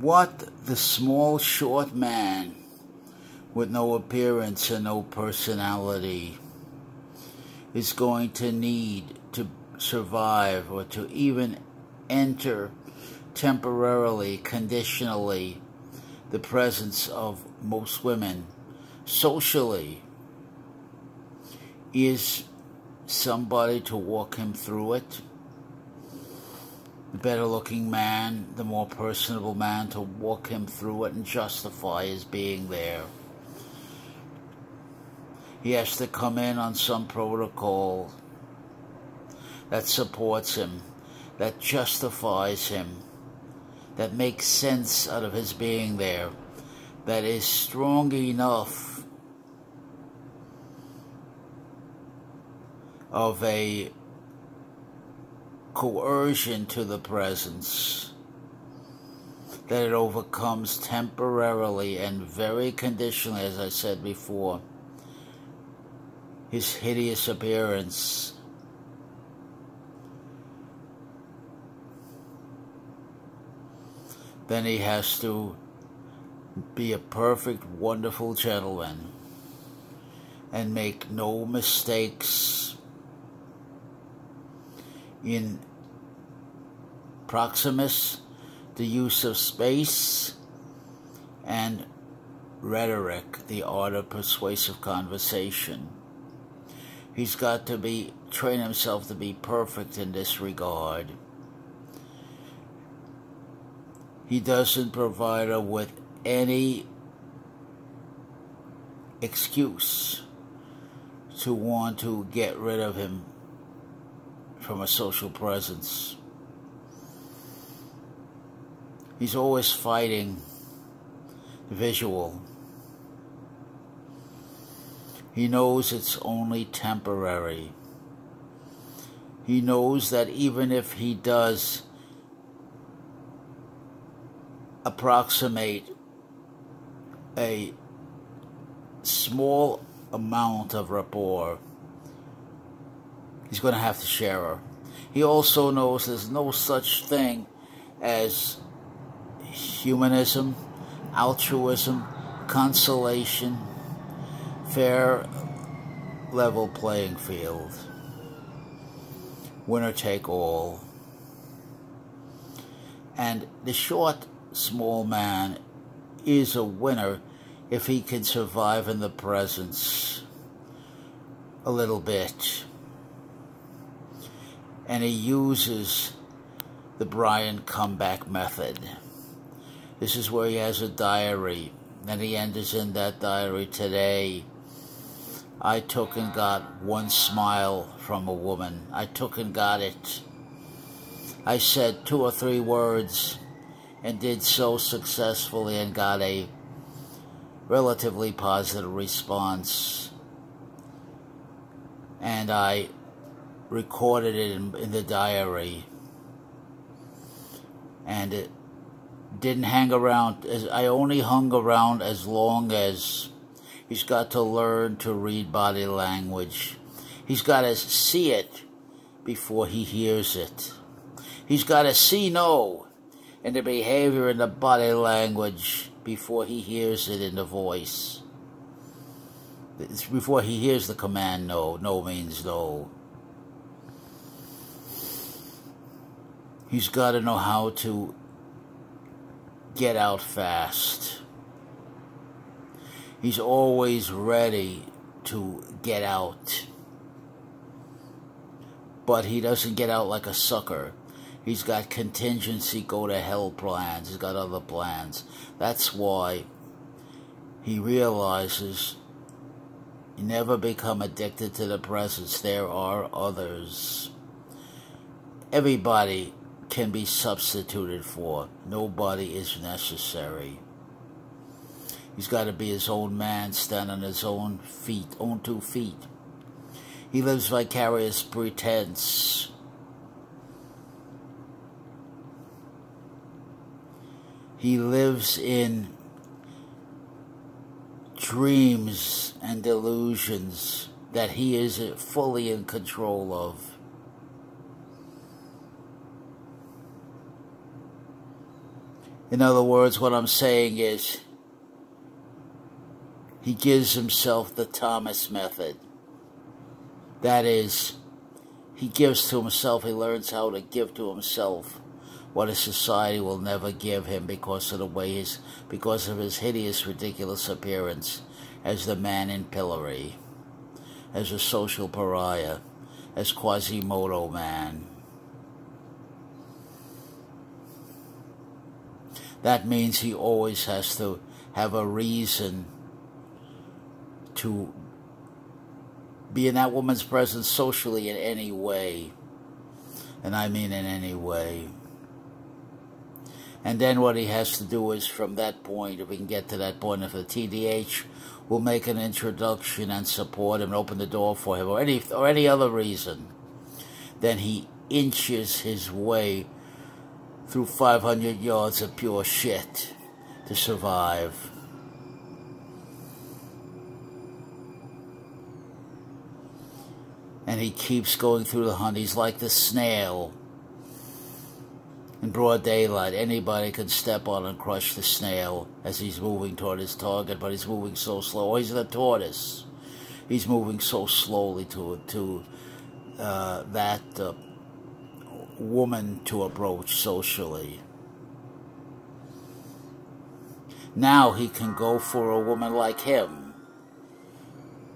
What the small, short man with no appearance and no personality is going to need to survive, or to even enter temporarily, conditionally, the presence of most women socially, is somebody to walk him through it. The better looking man, the more personable man, to walk him through it and justify his being there. He has to come in on some protocol that supports him, that justifies him, that makes sense out of his being there, that is strong enough of a coercion to the presence, that it overcomes temporarily and very conditionally, as I said before, his hideous appearance. Then he has to be a perfect, wonderful gentleman and make no mistakes in Proximus, the use of space, and rhetoric, the art of persuasive conversation. He's got to train himself to be perfect in this regard. He doesn't provide her with any excuse to want to get rid of him from a social presence. He's always fighting the visual. He knows it's only temporary. He knows that even if he does approximate a small amount of rapport, he's going to have to share her. He also knows there's no such thing as humanism, altruism, consolation, fair level playing field, winner take all. And the short, small man is a winner if he can survive in the presence a little bit. And he uses the Brian comeback method. This is where he has a diary, and he enters in that diary: today I took and got one smile from a woman. I took and got it. I said 2 or 3 words and did so successfully and got a relatively positive response. And I recorded it in the diary. And it didn't hang around. I only hung around as long as he's got to learn to read body language. He's got to see it before he hears it. He's got to see no in the behavior and the body language before he hears it in the voice. It's before he hears the command no. No means no. He's got to know how to get out fast. He's always ready to get out. But he doesn't get out like a sucker. He's got contingency go-to-hell plans. He's got other plans. That's why he realizes you never become addicted to the presence. There are others. Everybody can be substituted for. Nobody is necessary. He's got to be his own man, stand on his own feet, own 2 feet. He lives vicarious pretense. He lives in dreams and delusions that he is fully in control of. In other words, what I'm saying is, he gives himself the Thomas method. That is, he gives to himself, he learns how to give to himself what a society will never give him because of because of his hideous, ridiculous appearance as the man in pillory, as a social pariah, as Quasimodo man. That means he always has to have a reason to be in that woman's presence socially in any way. And I mean in any way. And then what he has to do is, from that point, if we can get to that point, if the TDH will make an introduction and support him and open the door for him, or any other reason, then he inches his way through 500 yards of pure shit to survive. And he keeps going through the hunt. He's like the snail in broad daylight. Anybody can step on and crush the snail as he's moving toward his target, but he's moving so slow. Or he's the tortoise. He's moving so slowly to that woman to approach socially. Now he can go for a woman like him,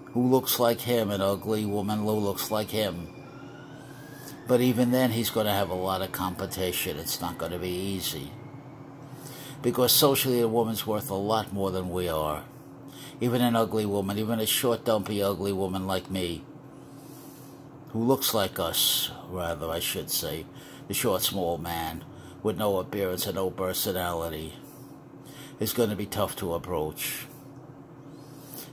who looks like him, an ugly woman who looks like him. But even then, he's going to have a lot of competition. It's not going to be easy. Because socially, a woman's worth a lot more than we are. Even an ugly woman, even a short, dumpy, ugly woman like me, who looks like us, rather, I should say, the short, small man, with no appearance and no personality, is going to be tough to approach.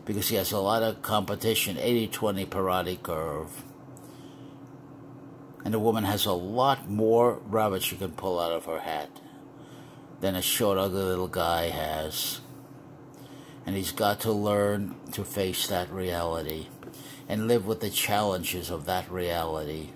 Because he has a lot of competition, 80-20 parotid curve. And the woman has a lot more rabbits she can pull out of her hat than a short, ugly little guy has. And he's got to learn to face that reality and live with the challenges of that reality.